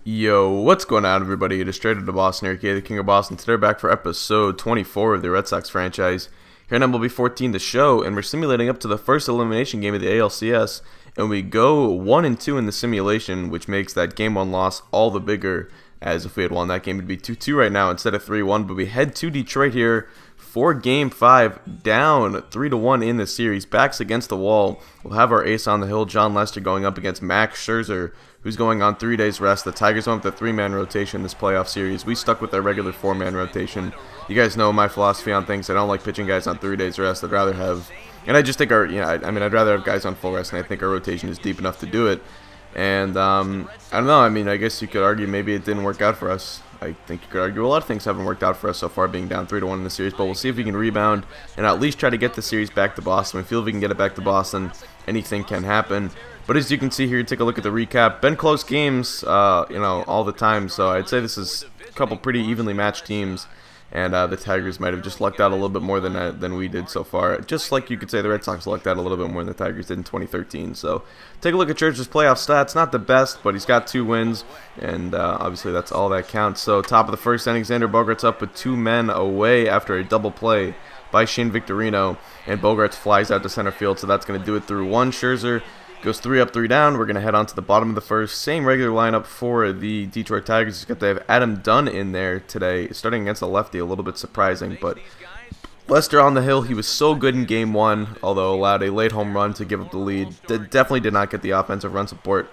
Yo, what's going on, everybody? It is straight to Boston, aka the King of Boston. Today we're back for episode 24 of the Red Sox franchise. Here in MLB 14, the show, and we're simulating up to the first elimination game of the ALCS, and we go 1-2 in the simulation, which makes that game 1 loss all the bigger, as if we had won that game, it'd be 2-2 right now instead of 3-1, but we head to Detroit here for Game 5, down 3-1 in the series, backs against the wall. We'll have our ace on the hill, Jon Lester, going up against Max Scherzer, who's going on 3 days rest. The Tigers went with a 3-man rotation this playoff series. We stuck with our regular 4-man rotation. You guys know my philosophy on things. I don't like pitching guys on 3 days rest. I'd rather have, and I just think I'd rather have guys on full rest, and I think our rotation is deep enough to do it. And I don't know. I guess you could argue maybe it didn't work out for us. I think you could argue a lot of things haven't worked out for us so far, being down 3-1 in the series. But we'll see if we can rebound and at least try to get the series back to Boston. We feel if we can get it back to Boston, anything can happen. But as you can see here, take a look at the recap. Been close games, all the time. So I'd say this is a couple pretty evenly matched teams, and the Tigers might have just lucked out a little bit more than we did so far. Just like you could say the Red Sox lucked out a little bit more than the Tigers did in 2013. So take a look at Scherzer's playoff stats. Not the best, but he's got 2 wins, and obviously that's all that counts. So top of the first inning, Xander Bogaerts up with 2 men away after a double play by Shane Victorino, and Bogaerts flies out to center field. So that's going to do it through 1. Scherzer goes 3 up, 3 down. We're going to head on to the bottom of the first. Same regular lineup for the Detroit Tigers. He's got to have Adam Dunn in there today, starting against a lefty. A little bit surprising, but Lester on the hill. He was so good in Game 1, although allowed a late home run to give up the lead. Definitely did not get the offensive run support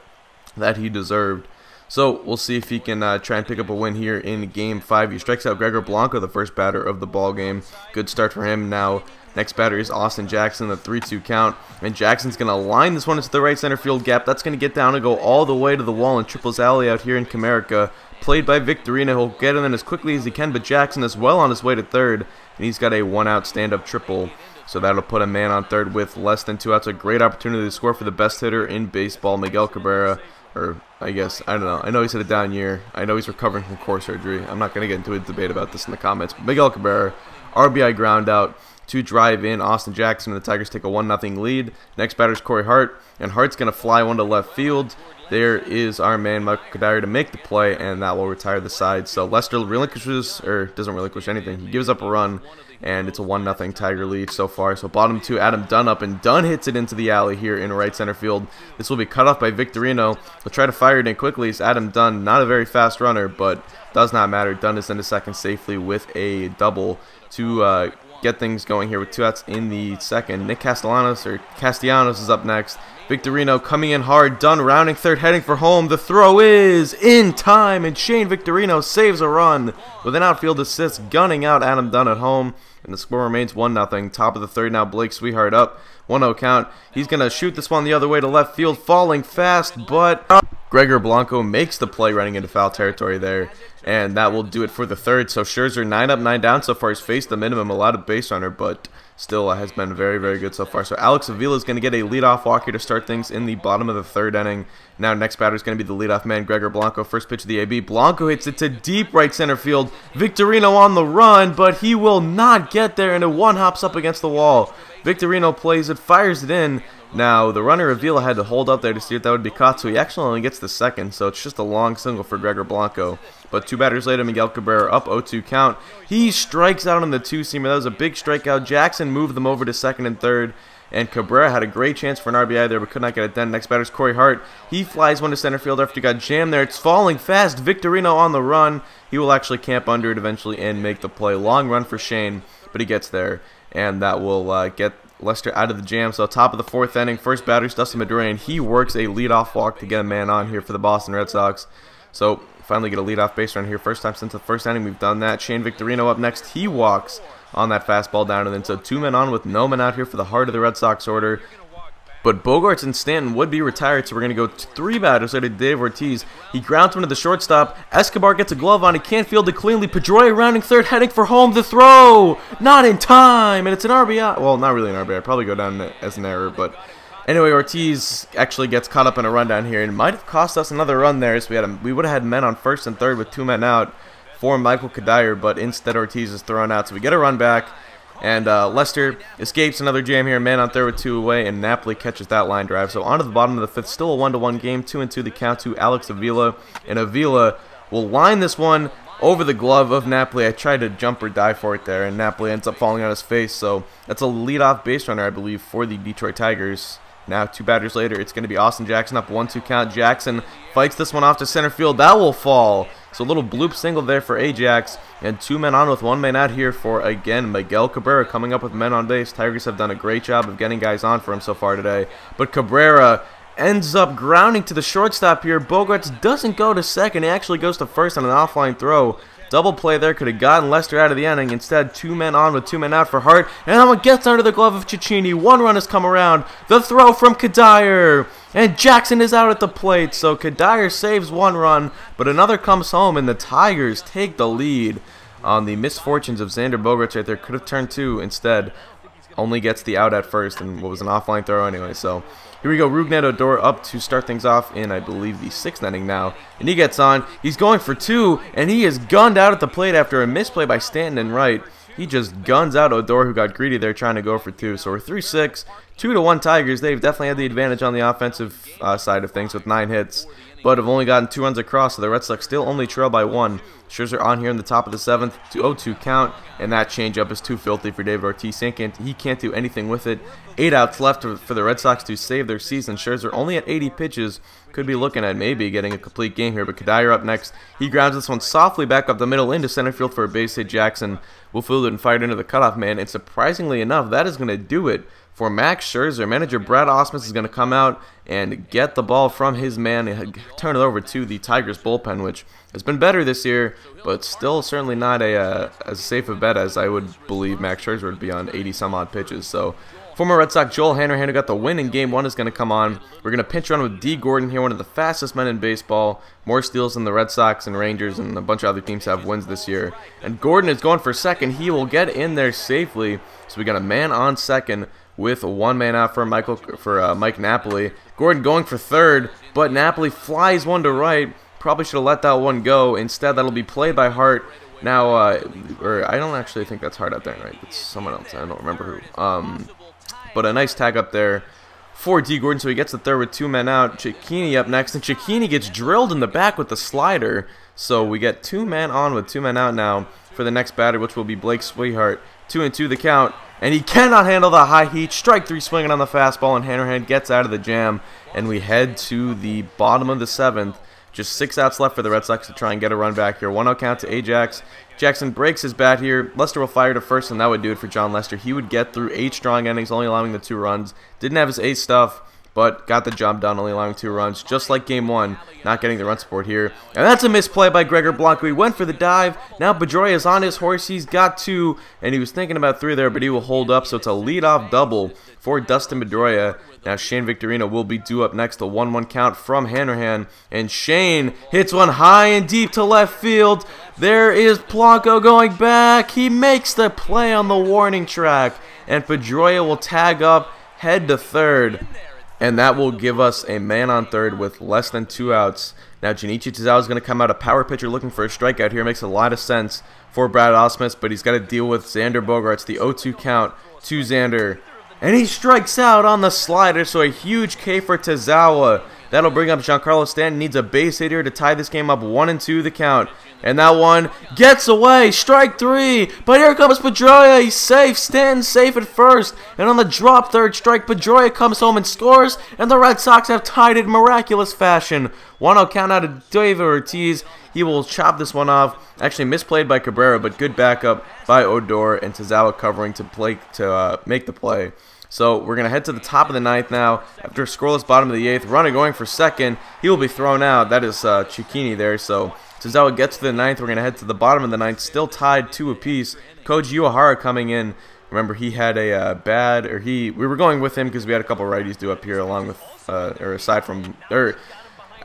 that he deserved. So we'll see if he can try and pick up a win here in Game 5. He strikes out Gregor Blanco, the first batter of the ball game. Good start for him. Now next batter is Austin Jackson, the 3-2 count. And Jackson's going to line this one into the right center field gap. That's going to get down and go all the way to the wall and triples alley out here in Comerica. Played by Victorino. He'll get in as quickly as he can, but Jackson is well on his way to third. And he's got a 1-out stand-up triple. So that'll put a man on third with less than 2 outs. A great opportunity to score for the best hitter in baseball, Miguel Cabrera. Or, I guess, I don't know. I know he's had a down year. I know he's recovering from core surgery. I'm not going to get into a debate about this in the comments. But Miguel Cabrera, RBI ground out to drive in Austin Jackson, and the Tigers take a 1-0 lead. Next batter's Corey Hart, and Hart's going to fly one to left field. There is our man Michael Kadire to make the play, and that will retire the side. So Lester relinquishes, or doesn't relinquish anything. He gives up a run, and it's a 1-0 Tiger lead so far. So bottom 2, Adam Dunn up, and Dunn hits it into the alley here in right center field. This will be cut off by Victorino. He'll try to fire it in quickly. It's Adam Dunn, not a very fast runner, but does not matter. Dunn is into second safely with a double to get things going here with 2 outs in the second. Nick Castellanos is up next. Victorino coming in hard. Dunn rounding third, heading for home. The throw is in time, and Shane Victorino saves a run with an outfield assist, gunning out Adam Dunn at home. And the score remains 1-0. Top of the third now, Blake Sweetheart up. 1-0 count. He's going to shoot this one the other way to left field, falling fast, but Gregor Blanco makes the play running into foul territory there. And that will do it for the third. So Scherzer 9 up, 9 down so far. He's faced the minimum, allowed a base runner, but still has been very, very good so far. So Alex Avila is going to get a leadoff walk here to start things in the bottom of the third inning. Now next batter is going to be the leadoff man, Gregor Blanco. First pitch of the AB. Blanco hits it to deep right center field. Victorino on the run, but he will not get there, and it one-hops up against the wall. Victorino plays it, fires it in. Now, the runner Avila had to hold up there to see if that would be caught, so he actually only gets the second, so it's just a long single for Gregor Blanco. But 2 batters later, Miguel Cabrera up 0-2 count. He strikes out on the 2-seamer. That was a big strikeout. Jackson moved them over to second and third, and Cabrera had a great chance for an RBI there, but could not get it done. Next batter's Corey Hart. He flies one to center field after he got jammed there. It's falling fast. Victorino on the run. He will actually camp under it eventually and make the play. Long run for Shane, but he gets there, and that will get Lester out of the jam. So top of the fourth inning, first batter's Dustin Pedroia, and he works a leadoff walk to get a man on here for the Boston Red Sox. So finally get a leadoff base run here. First time since the first inning we've done that. Shane Victorino up next. He walks on that fastball down, and then so 2 men on with no men out here for the heart of the Red Sox order. But Bogaerts and Stanton would be retired, so we're going to go 3 batters later to Dave Ortiz. He grounds one to the shortstop. Escobar gets a glove on. He can't field it cleanly. Pedroia rounding third, heading for home. The throw! Not in time! And it's an RBI. Well, not really an RBI. Probably go down as an error. But anyway, Ortiz actually gets caught up in a run down here. And might have cost us another run there. So we would have had men on first and third with 2 men out for Michael Kadire. But instead, Ortiz is thrown out. So we get a run back. And Lester escapes another jam here, man on third with 2 away, and Napoli catches that line drive. So on to the bottom of the 5th, still a 1-1 game, 2-2 the count to Alex Avila, and Avila will line this one over the glove of Napoli. I tried to jump or dive for it there, and Napoli ends up falling on his face. So that's a leadoff base runner, I believe, for the Detroit Tigers. Now 2 batters later, it's going to be Austin Jackson up 1-2 count. Jackson fights this one off to center field. That will fall. So a little bloop single there for Ajax, and 2 men on with 1 man out here for, again, Miguel Cabrera coming up with men on base. Tigers have done a great job of getting guys on for him so far today, but Cabrera ends up grounding to the shortstop here. Bogarts doesn't go to second. He actually goes to first on an offline throw. Double play there could have gotten Lester out of the inning. Instead, 2 men on with 2 men out for Hart. And that one gets under the glove of Cecchini. 1 run has come around. The throw from Kadire. And Jackson is out at the plate. So Kadire saves 1 run, but another comes home, and the Tigers take the lead on the misfortunes of Xander Bogarts right there. Could have turned 2 instead. Only gets the out at first, and what was an offline throw anyway. So here we go. Rougned Odor up to start things off in, I believe, the 6th inning now. And he gets on. He's going for 2, and he is gunned out at the plate after a misplay by Stanton and Wright. He just guns out Odor, who got greedy there trying to go for 2. So we're 3-6, 2-1 Tigers. They've definitely had the advantage on the offensive side of things with 9 hits, but have only gotten 2 runs across, so the Red Sox still only trail by 1. Scherzer on here in the top of the 7th to 0-2 count, and that changeup is too filthy for David Ortiz. He can't do anything with it. 8 outs left for the Red Sox to save their season. Scherzer only at 80 pitches. Could be looking at maybe getting a complete game here, but Kadire up next. He grounds this one softly back up the middle into center field for a base hit. Jackson will field it and fire it into the cutoff man, and surprisingly enough, that is going to do it for Max Scherzer. Manager Brad Ausmus is going to come out and get the ball from his man and turn it over to the Tigers bullpen, which has been better this year, but still certainly not as safe a bet as I would believe Max Scherzer would be on 80-some-odd pitches. So former Red Sox Joel Hanrahan, who got the win in Game 1, is going to come on. We're going to pinch run with D. Gordon here, one of the fastest men in baseball. More steals than the Red Sox and Rangers and a bunch of other teams have wins this year. And Gordon is going for second. He will get in there safely. So we got a man on second with 1 man out for Mike Napoli. Gordon going for third, but Napoli flies one to right. Probably should have let that one go. Instead, that'll be played by Hart. Now, or I don't actually think that's Hart out there, right? It's someone else. I don't remember who. But a nice tag up there for D. Gordon, so he gets the third with 2 men out. Cecchini up next, and Cecchini gets drilled in the back with the slider. So we get 2 men on with 2 men out now for the next batter, which will be Blake Swihart. 2-2 the count, and he cannot handle the high heat. Strike 3 swinging on the fastball, and Hanrahan gets out of the jam, and we head to the bottom of the 7th. Just 6 outs left for the Red Sox to try and get a run back here. 1-0 count to Ajax. Jackson breaks his bat here. Lester will fire to first, and that would do it for John Lester. He would get through 8 strong innings, only allowing the 2 runs. Didn't have his ace stuff, but got the job done, only allowing 2 runs, just like Game 1, not getting the run support here. And that's a misplay by Gregor Blanco. He went for the dive. Now Pedroia is on his horse. He's got 2, and he was thinking about 3 there, but he will hold up, so it's a leadoff double for Dustin Pedroia. Now Shane Victorino will be due up next. The 1-1 count from Hanrahan, and Shane hits one high and deep to left field. There is Blanco going back. He makes the play on the warning track, and Pedroia will tag up, head to third. And that will give us a man on third with less than 2 outs. Now Junichi Tazawa is going to come out, a power pitcher looking for a strikeout here. Makes a lot of sense for Brad Ausmus, but he's got to deal with Xander Bogarts. The 0-2 count to Xander. And he strikes out on the slider, so a huge K for Tazawa. That'll bring up Giancarlo Stanton. Needs a base hit here to tie this game up. 1-2 the count. And that one gets away. Strike 3. But here comes Pedroia. He's safe. Stanton's safe at first. And on the drop third strike, Pedroia comes home and scores. And the Red Sox have tied it in miraculous fashion. 1-0 count out of David Ortiz. He will chop this one off. Actually misplayed by Cabrera, but good backup by Odor, and Tazawa covering to make the play. So we're going to head to the top of the 9th now. After a scoreless bottom of the 8th, runner going for second. He will be thrown out. That is Cecchini there. So Tazawa gets to the 9th. We're going to head to the bottom of the 9th. Still tied 2 apiece. Koji Uehara coming in. Remember, he had a we were going with him because we had a couple righties due up here along with, I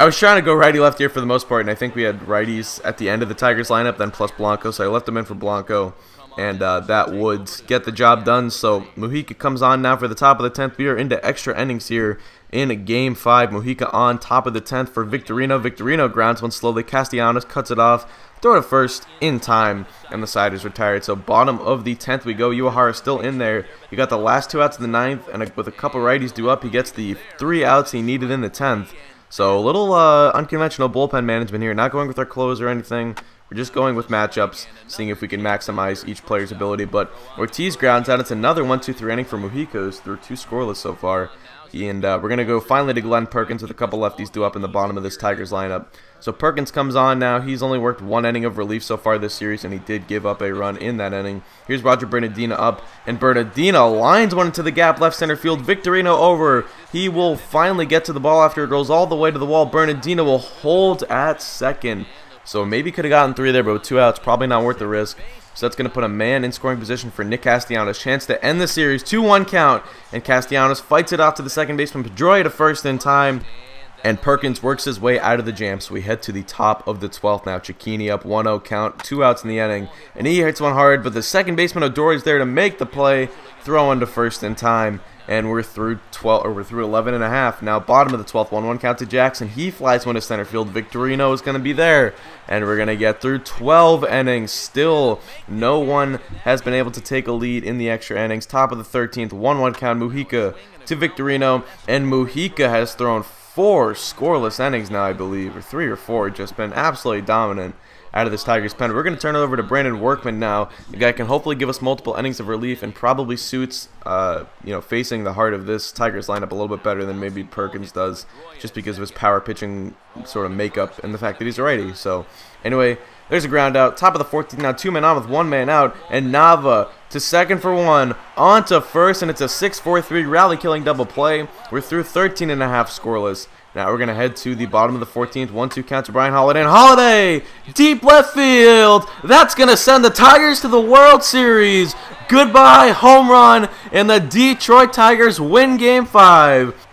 was trying to go righty-left here for the most part, and I think we had righties at the end of the Tigers lineup, then plus Blanco, so I left him in for Blanco. and that would get the job done. So Mujica comes on now for the top of the 10th. We are into extra innings here in Game 5. Mujica on top of the 10th for Victorino. Victorino grounds one slowly. Castellanos cuts it off. Throw to first in time, and the side is retired. So bottom of the 10th we go. Uehara still in there. You got the last 2 outs in the 9th, and with a couple righties due up, he gets the 3 outs he needed in the 10th. So a little unconventional bullpen management here. Not going with our close or anything. We're just going with matchups, seeing if we can maximize each player's ability. But Ortiz grounds out. It's another 1-2-3 inning for Mujica through 2 scoreless so far. And we're going to go finally to Glenn Perkins with a couple lefties due up in the bottom of this Tigers lineup. So Perkins comes on now. He's only worked 1 inning of relief so far this series, and he did give up a run in that inning. Here's Roger Bernardino up, and Bernardino lines one into the gap left center field. Victorino over. He will finally get to the ball after it rolls all the way to the wall. Bernardino will hold at second. So maybe could have gotten 3 there, but with 2 outs, probably not worth the risk. So that's going to put a man in scoring position for Nick Castellanos. Chance to end the series. 2-1 count. And Castellanos fights it off to the second baseman. Pedroia to first in time. And Perkins works his way out of the jam. So we head to the top of the 12th now. Cecchini up 1-0 count. 2 outs in the inning. And he hits one hard. But the second baseman Odori is there to make the play. Throw one to first in time. And we're through 11 and a half. Now bottom of the 12th, 1-1 count to Jackson. He flies one to center field. Victorino is going to be there. And we're going to get through 12 innings. Still, no one has been able to take a lead in the extra innings. Top of the 13th, 1-1 count. Mujica to Victorino. And Mujica has thrown 4 scoreless innings now, I believe. Or 3 or 4. Just been absolutely dominant out of this Tigers pen. We're going to turn it over to Brandon Workman now. The guy can hopefully give us multiple innings of relief and probably suits, facing the heart of this Tigers lineup a little bit better than maybe Perkins does, just because of his power pitching sort of makeup and the fact that he's a righty. So anyway, there's a ground out. Top of the 14th now, 2 men on with 1 man out, and Nava to second for 1, on to first, and it's a 6-4-3 rally killing double play. We're through 13 and a half scoreless. Now we're going to head to the bottom of the 14th. 1-2 count to Brian Holiday. And Holiday! Deep left field! That's going to send the Tigers to the World Series. Goodbye, home run, and the Detroit Tigers win Game 5.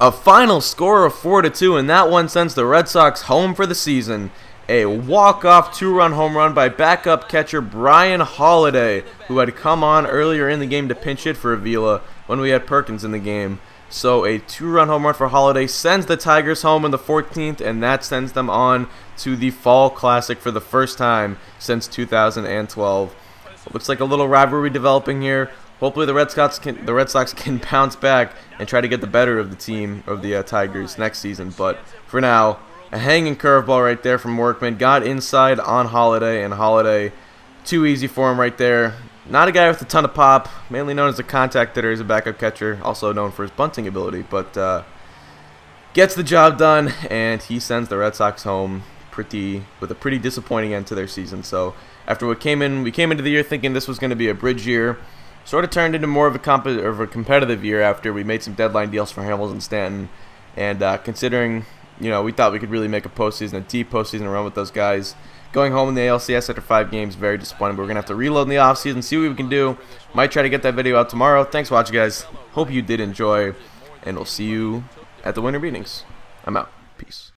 A final score of 4-2, and that one sends the Red Sox home for the season. A walk-off 2-run home run by backup catcher Brian Holiday, who had come on earlier in the game to pinch hit for Avila when we had Perkins in the game. So a 2-run home run for Holiday sends the Tigers home in the 14th, and that sends them on to the Fall Classic for the first time since 2012. It looks like a little rivalry developing here. Hopefully the Red Sox can bounce back and try to get the better of the team of the Tigers next season. But for now, a hanging curveball right there from Workman. Got inside on Holiday, and Holiday, too easy for him right there. Not a guy with a ton of pop, mainly known as a contact hitter as a backup catcher, also known for his bunting ability, but gets the job done, and he sends the Red Sox home with a pretty disappointing end to their season. So after we came into the year thinking this was going to be a bridge year, sort of turned into more of a competitive year after we made some deadline deals for Hamels and Stanton, and considering we thought we could really make a deep postseason run with those guys. Going home in the ALCS after 5 games, very disappointing. But we're going to have to reload in the offseason, see what we can do. Might try to get that video out tomorrow. Thanks for watching, guys. Hope you did enjoy, and we'll see you at the winter meetings. I'm out. Peace.